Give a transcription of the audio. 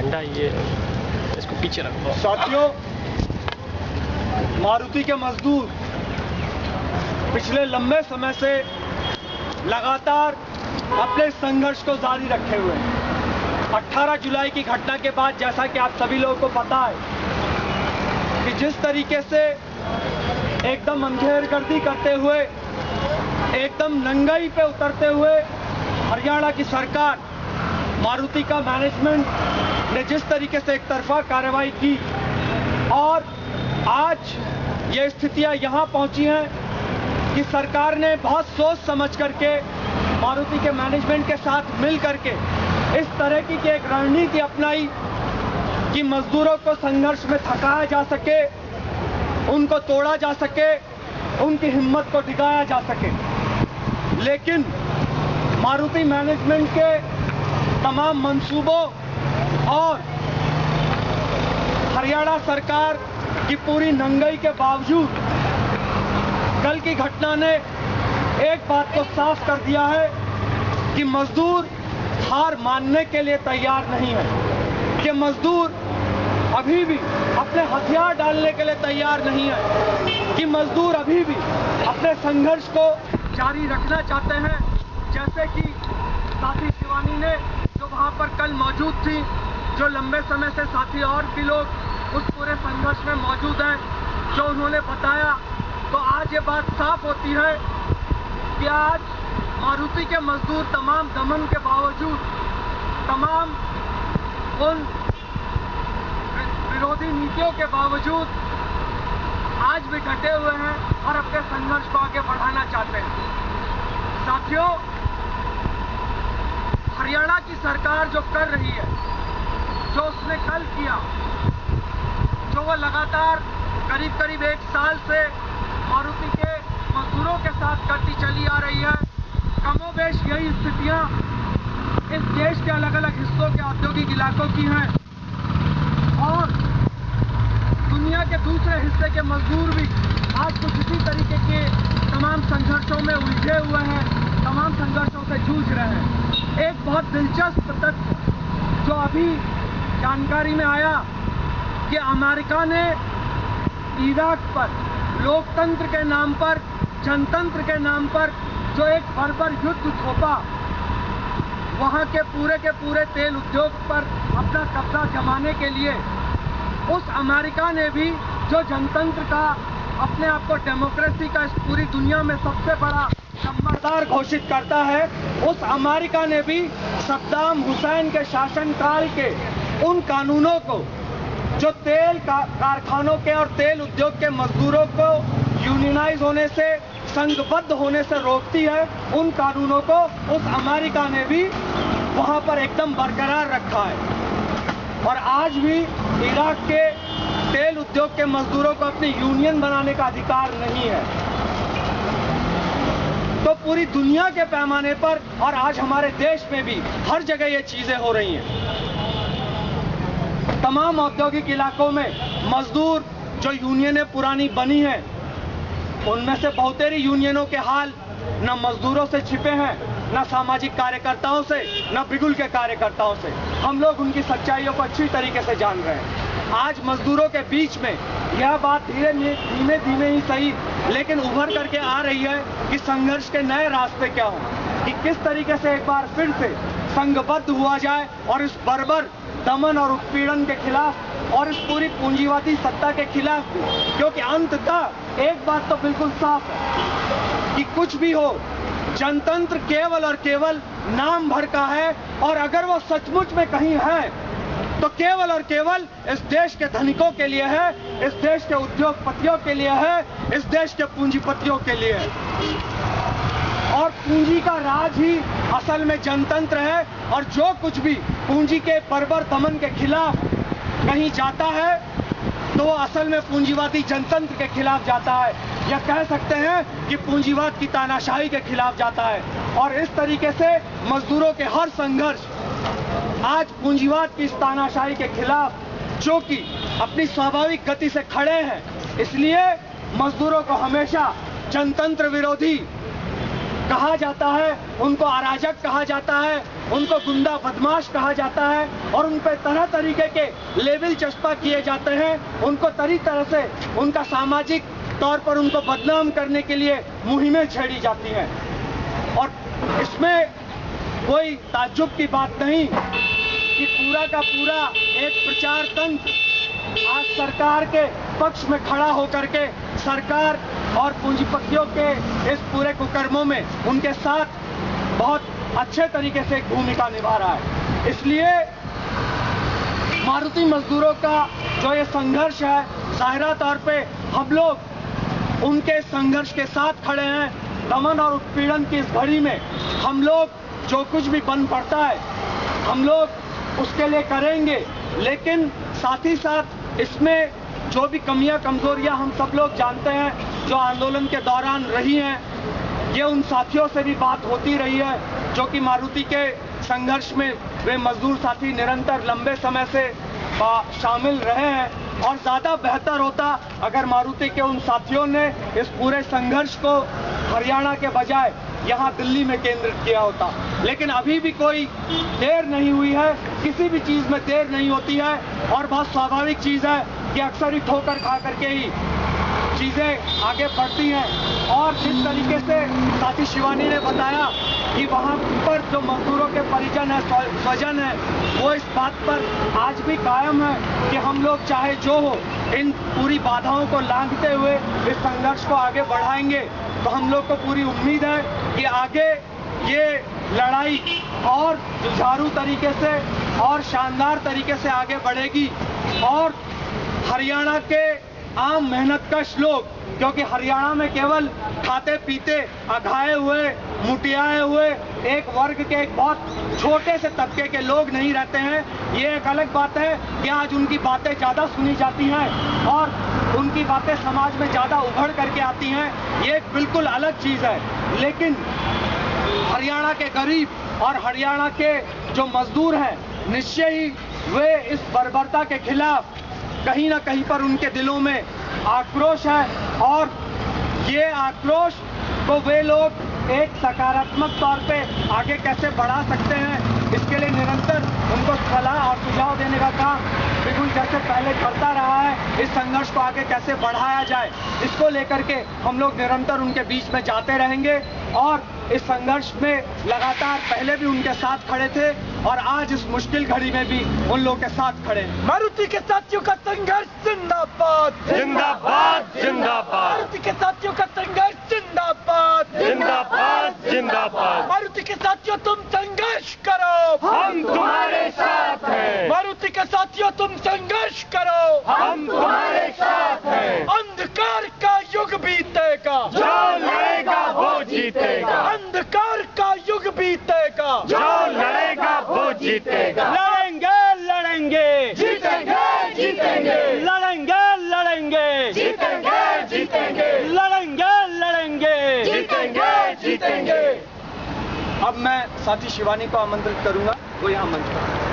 झंडा ये इसको पीछे रखो। साथियों, मारुति के मजदूर पिछले लंबे समय से लगातार अपने संघर्ष को जारी रखे हुए हैं। 18 जुलाई की घटना के बाद, जैसा कि आप सभी लोगों को पता है कि जिस तरीके से एकदम अंधेरगर्दी करते हुए, एकदम नंगाई पे उतरते हुए हरियाणा की सरकार, मारुति का मैनेजमेंट ने जिस तरीके से एक तरफा कार्रवाई की और आज ये स्थितियां यहाँ पहुंची हैं कि सरकार ने बहुत सोच समझ करके मारुति के मैनेजमेंट के साथ मिल करके इस तरह की एक रणनीति अपनाई कि मजदूरों को संघर्ष में थकाया जा सके, उनको तोड़ा जा सके, उनकी हिम्मत को डिगाया जा सके। लेकिन मारुति मैनेजमेंट के तमाम मंसूबों और हरियाणा सरकार की पूरी नंगाई के बावजूद कल की घटना ने एक बात को साफ कर दिया है कि मजदूर हार मानने के लिए तैयार नहीं है, कि मजदूर अभी भी अपने हथियार डालने के लिए तैयार नहीं है, कि मजदूर अभी भी अपने संघर्ष को जारी रखना चाहते हैं। जैसे कि साथी शिवानी ने जो वहां पर कल मौजूद थी, जो लंबे समय से साथी और भी लोग उस पूरे संघर्ष में मौजूद हैं, जो उन्होंने बताया, तो आज ये बात साफ होती है कि आज मारुति के मजदूर तमाम दमन के बावजूद, तमाम उन विरोधी नीतियों के बावजूद आज भी डटे हुए हैं और अपने संघर्ष को आगे बढ़ाना चाहते हैं। साथियों, हरियाणा की सरकार जो कर रही है, जो उसने कल किया, जो वो लगातार करीब 1 साल से मारुति के मजदूरों के साथ करती चली आ रही है, कमोबेश यही स्थितियां इस देश के अलग अलग हिस्सों के औद्योगिक इलाकों की हैं और दुनिया के दूसरे हिस्से के मजदूर भी आज कुछ इसी तरीके के तमाम संघर्षों में उलझे हुए हैं, तमाम संघर्षों से जूझ रहे हैं। एक बहुत दिलचस्प तथ्य जो अभी जानकारी में आया कि अमेरिका ने इराक पर लोकतंत्र के नाम पर, जनतंत्र के नाम पर जो एक बर्बर युद्ध थोपा, वहां के पूरे तेल उद्योग पर अपना कब्जा जमाने के लिए उस अमेरिका ने भी, जो जनतंत्र का, अपने आप को डेमोक्रेसी का इस पूरी दुनिया में सबसे बड़ा नंबरदार घोषित करता है, उस अमेरिका ने भी सद्दाम हुसैन के शासनकाल के उन कानूनों को जो तेल कारखानों के और तेल उद्योग के मजदूरों को यूनियनाइज होने से, संघबद्ध होने से रोकती है, उन कानूनों को उस अमेरिका ने भी वहां पर एकदम बरकरार रखा है। और आज भी इराक के तेल उद्योग के मजदूरों को अपनी यूनियन बनाने का अधिकार नहीं है। तो पूरी दुनिया के पैमाने पर और आज हमारे देश में भी हर जगह ये चीजें हो रही हैं। तमाम औद्योगिक इलाकों में मजदूर जो यूनियनें पुरानी बनी हैं, उनमें से बहुतेरी यूनियनों के हाल न मजदूरों से छिपे हैं, न सामाजिक कार्यकर्ताओं से, न बिगुल के कार्यकर्ताओं से। हम लोग उनकी सच्चाइयों को अच्छी तरीके से जान रहे हैं। आज मजदूरों के बीच में यह बात धीमे धीमे ही सही, लेकिन उभर करके आ रही है कि संघर्ष के नए रास्ते क्या हों, कि किस तरीके से एक बार फिर से संघबद्ध हुआ जाए और इस बर्बर दमन और उत्पीड़न के खिलाफ और इस पूरी पूंजीवादी सत्ता के खिलाफ भी। क्योंकि अंततः एक बात तो बिल्कुल साफ है कि कुछ भी हो, जनतंत्र केवल और केवल नाम भर का है, और अगर वो सचमुच में कहीं है तो केवल और केवल इस देश के धनिकों के लिए है, इस देश के उद्योगपतियों के लिए है, इस देश के पूंजीपतियों के लिए है। और पूंजी का राज ही असल में जनतंत्र है, और जो कुछ भी पूंजी के बर्बर दमन के खिलाफ कहीं जाता है तो वो असल में पूंजीवादी जनतंत्र के खिलाफ जाता है, या कह सकते हैं कि पूंजीवाद की तानाशाही के खिलाफ जाता है। और इस तरीके से मजदूरों के हर संघर्ष आज पूंजीवाद की इस तानाशाही के खिलाफ, जो कि अपनी स्वाभाविक गति से खड़े हैं, इसलिए मजदूरों को हमेशा जनतंत्र विरोधी कहा जाता है, उनको अराजक कहा जाता है, उनको गुंडा बदमाश कहा जाता है और उन पर तरह तरीके के लेबल चस्पा किए जाते हैं। उनको तरह से उनका सामाजिक तौर पर उनको बदनाम करने के लिए मुहिमें छेड़ी जाती हैं। और इसमें कोई ताज्जुब की बात नहीं कि पूरा का पूरा एक प्रचार तंत्र आज सरकार के पक्ष में खड़ा होकर के सरकार और पूंजीपतियों के इस पूरे कुकर्मों में उनके साथ बहुत अच्छे तरीके से एक भूमिका निभा रहा है। इसलिए मारुति मजदूरों का जो ये संघर्ष है, जाहिरा तौर पे हम लोग उनके संघर्ष के साथ खड़े हैं। दमन और उत्पीड़न की इस घड़ी में हम लोग जो कुछ भी बन पड़ता है हम लोग उसके लिए करेंगे, लेकिन साथ ही साथ इसमें जो भी कमियां कमजोरियां हम सब लोग जानते हैं जो आंदोलन के दौरान रही हैं, ये उन साथियों से भी बात होती रही है जो कि मारुति के संघर्ष में वे मजदूर साथी निरंतर लंबे समय से शामिल रहे हैं। और ज़्यादा बेहतर होता अगर मारुति के उन साथियों ने इस पूरे संघर्ष को हरियाणा के बजाय यहाँ दिल्ली में केंद्रित किया होता, लेकिन अभी भी कोई देर नहीं हुई है। किसी भी चीज़ में देर नहीं होती है और बहुत स्वाभाविक चीज़ है कि अक्सर ही ठोकर खा करके ही चीज़ें आगे बढ़ती हैं। और जिस तरीके से साथी शिवानी ने बताया कि वहाँ पर जो मजदूरों के परिजन है, स्वजन है, वो इस बात पर आज भी कायम है कि हम लोग चाहे जो हो इन पूरी बाधाओं को लांघते हुए इस संघर्ष को आगे बढ़ाएंगे। तो हम लोग को पूरी उम्मीद है कि आगे ये लड़ाई और जुझारू तरीके से और शानदार तरीके से आगे बढ़ेगी और हरियाणा के आम मेहनतकश लोग, क्योंकि हरियाणा में केवल खाते पीते अघाए हुए मुटियाए हुए एक वर्ग के एक बहुत छोटे से तबके के लोग नहीं रहते हैं। ये एक अलग बात है कि आज उनकी बातें ज़्यादा सुनी जाती हैं और उनकी बातें समाज में ज़्यादा उभर करके आती हैं, ये एक बिल्कुल अलग चीज़ है। लेकिन हरियाणा के गरीब और हरियाणा के जो मजदूर हैं, निश्चय ही वे इस बर्बरता के खिलाफ कहीं ना कहीं पर उनके दिलों में आक्रोश है और ये आक्रोश को वे लोग एक सकारात्मक तौर पे आगे कैसे बढ़ा सकते हैं, इसके लिए निरंतर उनको सलाह और सुझाव देने का काम बिल्कुल जैसे पहले करता रहा है। इस संघर्ष को आगे कैसे बढ़ाया जाए, इसको लेकर के हम लोग निरंतर उनके बीच में जाते रहेंगे और इस संघर्ष में लगातार पहले भी उनके साथ खड़े थे और आज इस मुश्किल घड़ी में भी उन लोगों के साथ खड़े। मारुति के साथियों का संघर्ष जिंदाबाद जिंदाबाद जिंदाबाद। मारुति के साथियों का संघर्ष जिंदाबाद जिंदाबाद जिंदाबाद। मारुति के साथियों तुम संघर्ष करो, हम तुम्हारे साथ हैं। मारुति के साथियों तुम संघर्ष करो, हम तुम्हारे साथ हैं। अंधकार का युग बीतेगा, जो लड़ेगा वो जीतेगा। अंधकार का युग बीतेगा, जो लड़ेगा वो जीतेगा। लड़ेंगे लड़ेंगे जीतेंगे जीतेंगे। लड़ेंगे लड़ेंगे जीतेंगे जीतेंगे। लड़ेंगे लड़ेंगे जीतेंगे जीतेंगे। अब मैं साथी शिवानी को आमंत्रित करूंगा, वो यहाँ मंच पर।